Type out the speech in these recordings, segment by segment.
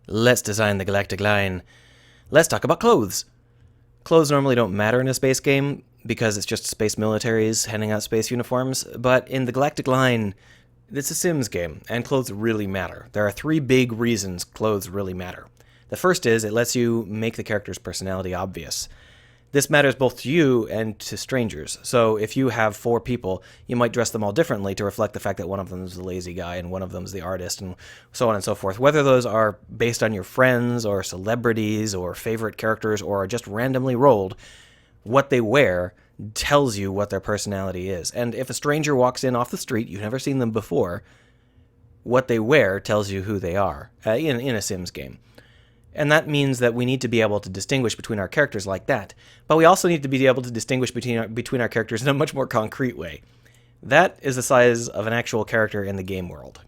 Let's design the Galactic line. Let's talk about clothes. Clothes normally don't matter in a space game because it's just space militaries handing out space uniforms, but in the Galactic line, it's a Sims game, and clothes really matter. There are three big reasons clothes really matter. The first is it lets you make the character's personality obvious. This matters both to you and to strangers. So if you have 4 people, you might dress them all differently to reflect the fact that one of them is the lazy guy and one of them is the artist and so on and so forth. Whether those are based on your friends or celebrities or favorite characters or are just randomly rolled, what they wear tells you what their personality is. And if a stranger walks in off the street, you've never seen them before, what they wear tells you who they are in a Sims game. And that means that we need to be able to distinguish between our characters like that. But we also need to be able to distinguish between our characters in a much more concrete way. That is the size of an actual character in the game world.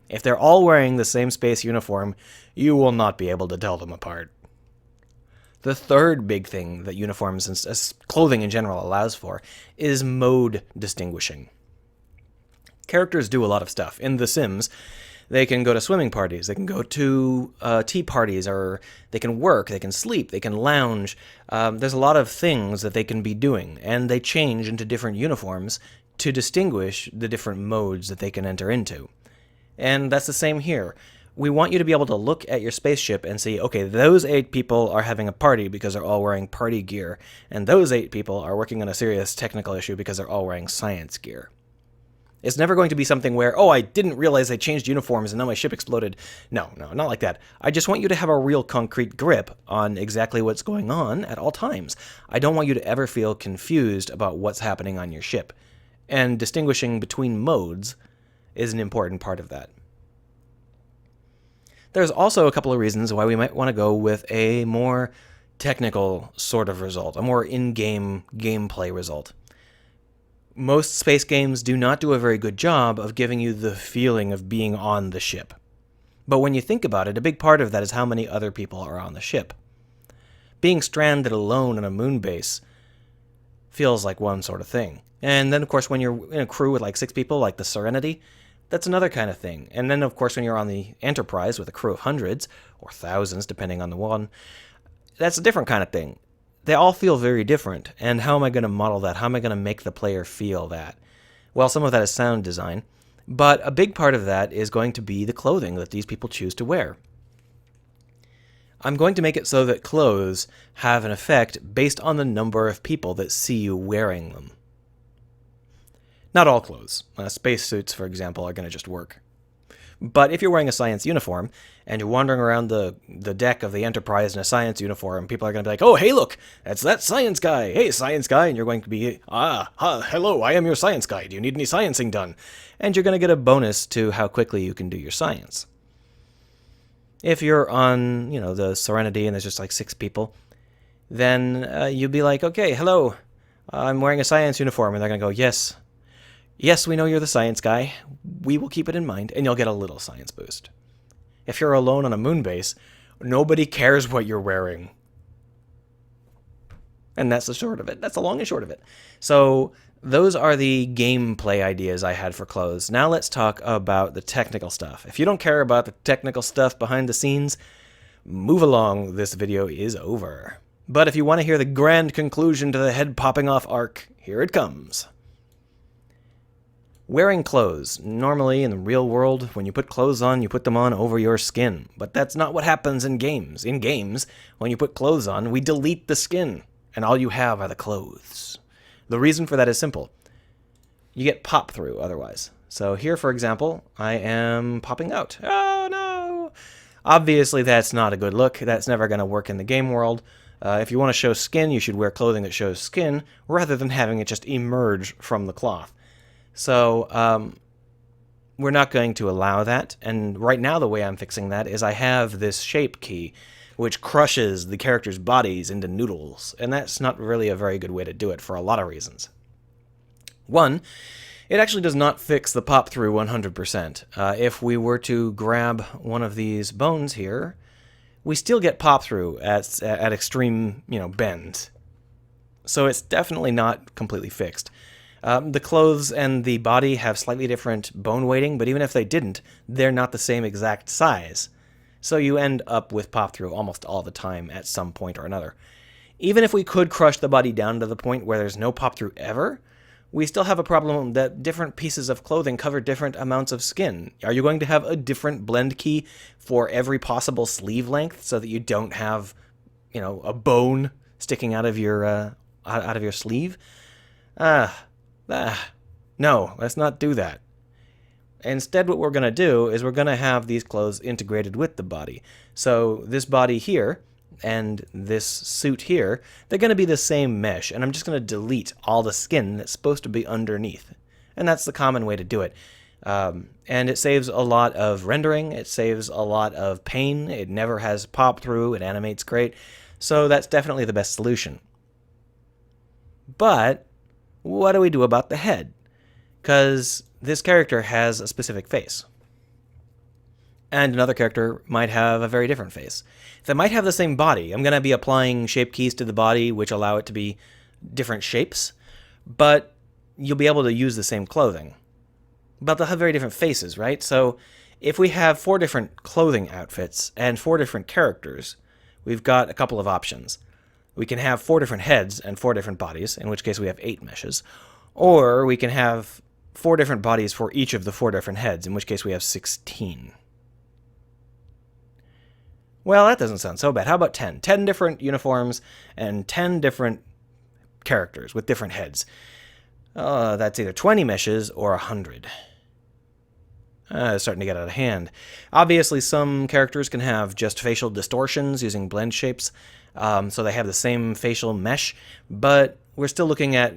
If they're all wearing the same space uniform, you will not be able to tell them apart. The third big thing that uniforms and clothing in general allows for is mode distinguishing. Characters do a lot of stuff. In The Sims, they can go to swimming parties, they can go to tea parties, or they can work, they can sleep, they can lounge. There's a lot of things that they can be doing, and they change into different uniforms to distinguish the different modes that they can enter into. And that's the same here. We want you to be able to look at your spaceship and see, okay, those 8 people are having a party because they're all wearing party gear, and those 8 people are working on a serious technical issue because they're all wearing science gear. It's never going to be something where, oh, I didn't realize they changed uniforms and now my ship exploded. No, not like that. I just want you to have a real concrete grip on exactly what's going on at all times. I don't want you to ever feel confused about what's happening on your ship. And distinguishing between modes is an important part of that. There's also a couple of reasons why we might want to go with a more technical sort of result, a more in-game gameplay result. Most space games do not do a very good job of giving you the feeling of being on the ship. But when you think about it, a big part of that is how many other people are on the ship. Being stranded alone on a moon base feels like one sort of thing. And then, of course, when you're in a crew with like 6 people, like the Serenity, that's another kind of thing. And then, of course, when you're on the Enterprise with a crew of hundreds, or thousands, depending on the one, that's a different kind of thing. They all feel very different, and how am I going to model that? How am I going to make the player feel that? Well, some of that is sound design, but a big part of that is going to be the clothing that these people choose to wear. I'm going to make it so that clothes have an effect based on the number of people that see you wearing them. Not all clothes. Spacesuits, for example, are going to just work. But if you're wearing a science uniform, and you're wandering around the deck of the Enterprise in a science uniform, people are going to be like, oh, hey, look, that's that science guy. Hey, science guy. And you're going to be, hello, I am your science guy. Do you need any sciencing done? And you're going to get a bonus to how quickly you can do your science. If you're on, the Serenity and there's just like 6 people, then you'll be like, okay, hello, I'm wearing a science uniform. And they're going to go, yes, we know you're the science guy. We will keep it in mind, and you'll get a little science boost. If you're alone on a moon base, nobody cares what you're wearing. And that's the short of it. That's the long and short of it. So those are the gameplay ideas I had for clothes. Now let's talk about the technical stuff. If you don't care about the technical stuff behind the scenes, move along. This video is over. But if you want to hear the grand conclusion to the head popping off arc, here it comes. Wearing clothes. Normally, in the real world, when you put clothes on, you put them on over your skin. But that's not what happens in games. In games, when you put clothes on, we delete the skin, and all you have are the clothes. The reason for that is simple. You get pop-through otherwise. So here, for example, I am popping out. Oh, no! Obviously, that's not a good look. That's never going to work in the game world. If you want to show skin, you should wear clothing that shows skin, rather than having it just emerge from the cloth. So we're not going to allow that, and right now the way I'm fixing that is I have this shape key, which crushes the characters' bodies into noodles, and that's not really a very good way to do it for a lot of reasons. One, it actually does not fix the pop-through 100%. If we were to grab one of these bones here, we still get pop-through at extreme, bends. So it's definitely not completely fixed. The clothes and the body have slightly different bone weighting, but even if they didn't, they're not the same exact size. So you end up with pop-through almost all the time at some point or another. Even if we could crush the body down to the point where there's no pop-through ever, we still have a problem that different pieces of clothing cover different amounts of skin. Are you going to have a different blend key for every possible sleeve length so that you don't have, a bone sticking out of your sleeve? No, let's not do that. Instead, what we're going to do is we're going to have these clothes integrated with the body. So this body here and this suit here, they're going to be the same mesh, and I'm just going to delete all the skin that's supposed to be underneath. And that's the common way to do it. And it saves a lot of rendering. It saves a lot of pain. It never has pop through. It animates great. So that's definitely the best solution. But what do we do about the head? Because this character has a specific face. And another character might have a very different face. They might have the same body. I'm going to be applying shape keys to the body, which allow it to be different shapes. But you'll be able to use the same clothing. But they'll have very different faces, right? So if we have 4 different clothing outfits and 4 different characters, we've got a couple of options. We can have 4 different heads and 4 different bodies, in which case we have 8 meshes. Or we can have 4 different bodies for each of the 4 different heads, in which case we have 16. Well, that doesn't sound so bad. How about 10? 10 different uniforms and 10 different characters with different heads. That's either 20 meshes or 100. It's starting to get out of hand. Obviously, some characters can have just facial distortions using blend shapes, so they have the same facial mesh, but we're still looking at,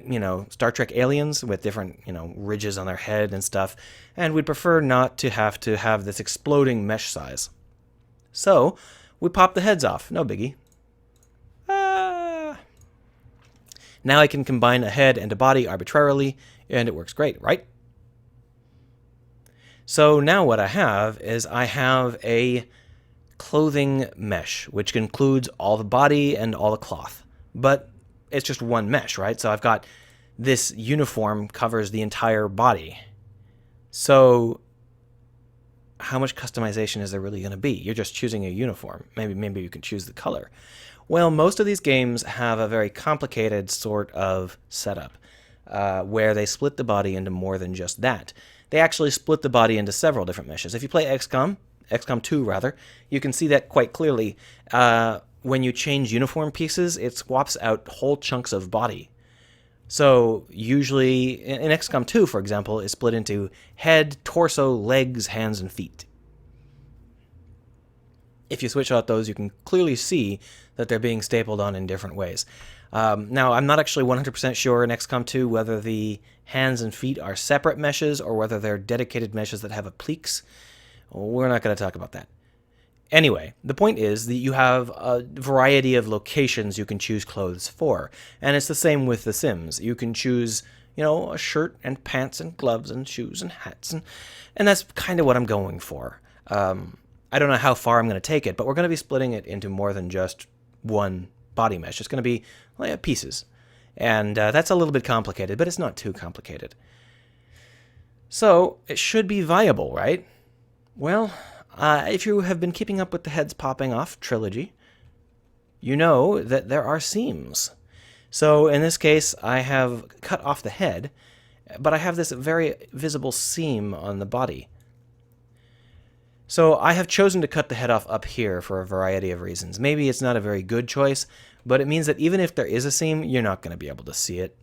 Star Trek aliens with different, ridges on their head and stuff, and we'd prefer not to have this exploding mesh size. So, we pop the heads off. No biggie. Now I can combine a head and a body arbitrarily, and it works great, right? So now what I have is I have a clothing mesh, which includes all the body and all the cloth. But it's just one mesh, right? So I've got this uniform covers the entire body. So how much customization is there really going to be? You're just choosing a uniform. Maybe you can choose the color. Well, most of these games have a very complicated sort of setup where they split the body into more than just that. They actually split the body into several different meshes. If you play XCOM 2 rather, you can see that quite clearly. When you change uniform pieces, it swaps out whole chunks of body. So usually, in XCOM 2, for example, is split into head, torso, legs, hands, and feet. If you switch out those, you can clearly see that they're being stapled on in different ways. Now, I'm not actually 100% sure in XCOM 2 whether the hands and feet are separate meshes or whether they're dedicated meshes that have appliques. We're not going to talk about that. Anyway, the point is that you have a variety of locations you can choose clothes for. And it's the same with The Sims. You can choose, a shirt and pants and gloves and shoes and hats. And that's kind of what I'm going for. I don't know how far I'm going to take it, but we're going to be splitting it into more than just one body mesh. It's going to be pieces. And that's a little bit complicated, but it's not too complicated. So it should be viable, right? Well, if you have been keeping up with the Heads Popping Off trilogy, you know that there are seams. So in this case, I have cut off the head, but I have this very visible seam on the body. So I have chosen to cut the head off up here for a variety of reasons. Maybe it's not a very good choice, but it means that even if there is a seam, you're not going to be able to see it.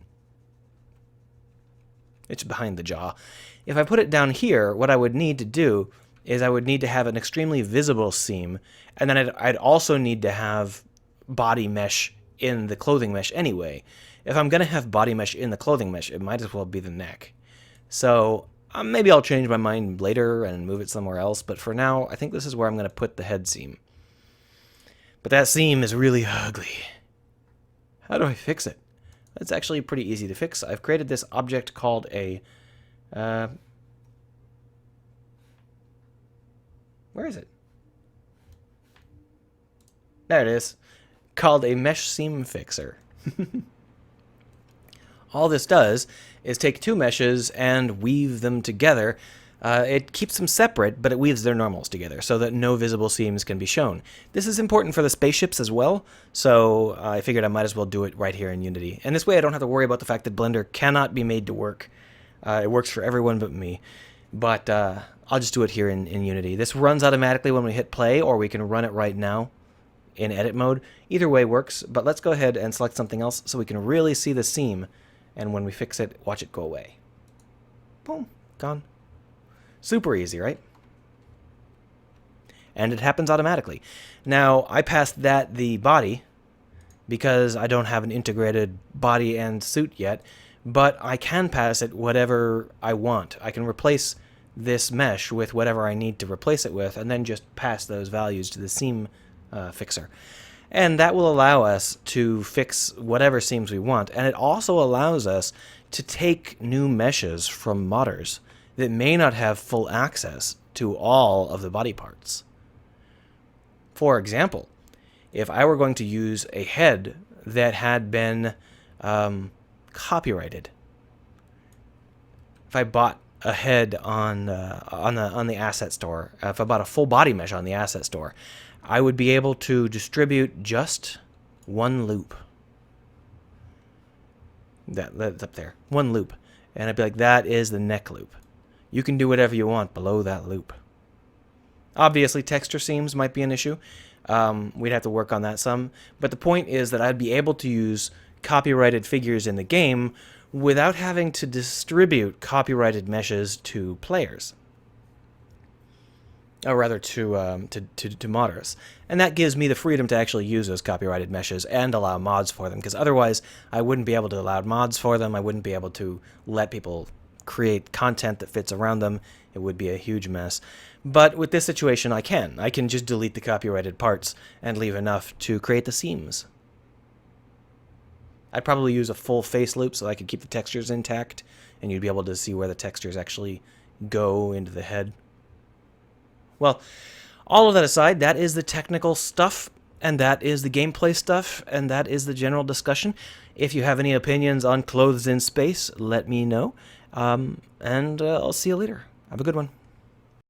It's behind the jaw. If I put it down here, what I would need to do is I would need to have an extremely visible seam, and then I'd also need to have body mesh in the clothing mesh anyway. If I'm going to have body mesh in the clothing mesh, it might as well be the neck. So maybe I'll change my mind later and move it somewhere else, but for now, I think this is where I'm going to put the head seam. But that seam is really ugly. How do I fix it? It's actually pretty easy to fix. I've created this object called a... where is it? There it is. Called a mesh seam fixer. All this does is take two meshes and weave them together. It keeps them separate, but it weaves their normals together so that no visible seams can be shown. This is important for the spaceships as well, so I figured I might as well do it right here in Unity. And this way I don't have to worry about the fact that Blender cannot be made to work. It works for everyone but me. But I'll just do it here in Unity. This runs automatically when we hit play, or we can run it right now in edit mode. Either way works, but let's go ahead and select something else so we can really see the seam. And when we fix it, watch it go away. Boom, gone. Super easy, right? And it happens automatically. Now, I passed that the body because I don't have an integrated body and suit yet, but I can pass it whatever I want. I can replace this mesh with whatever I need to replace it with, and then just pass those values to the seam fixer. And that will allow us to fix whatever seams we want, and it also allows us to take new meshes from modders that may not have full access to all of the body parts. For example, if I were going to use a head that had been copyrighted, if I bought a head on the asset store, if I bought a full body mesh on the asset store, I would be able to distribute just one loop. That's up there, one loop, and I'd be like, that is the neck loop. You can do whatever you want below that loop. Obviously, texture seams might be an issue. We'd have to work on that some. But the point is that I'd be able to use copyrighted figures in the game without having to distribute copyrighted meshes to players. Or rather, to modders. And that gives me the freedom to actually use those copyrighted meshes and allow mods for them. Because otherwise, I wouldn't be able to allow mods for them. I wouldn't be able to let people create content that fits around them. It would be a huge mess. But with this situation, I can just delete the copyrighted parts and leave enough to create the seams. I'd probably use a full face loop so I could keep the textures intact, and you'd be able to see where the textures actually go into the head. Well, all of that aside, that is the technical stuff, and that is the gameplay stuff, and that is the general discussion. If you have any opinions on clothes in space, let me know. And I'll see you later. Have a good one.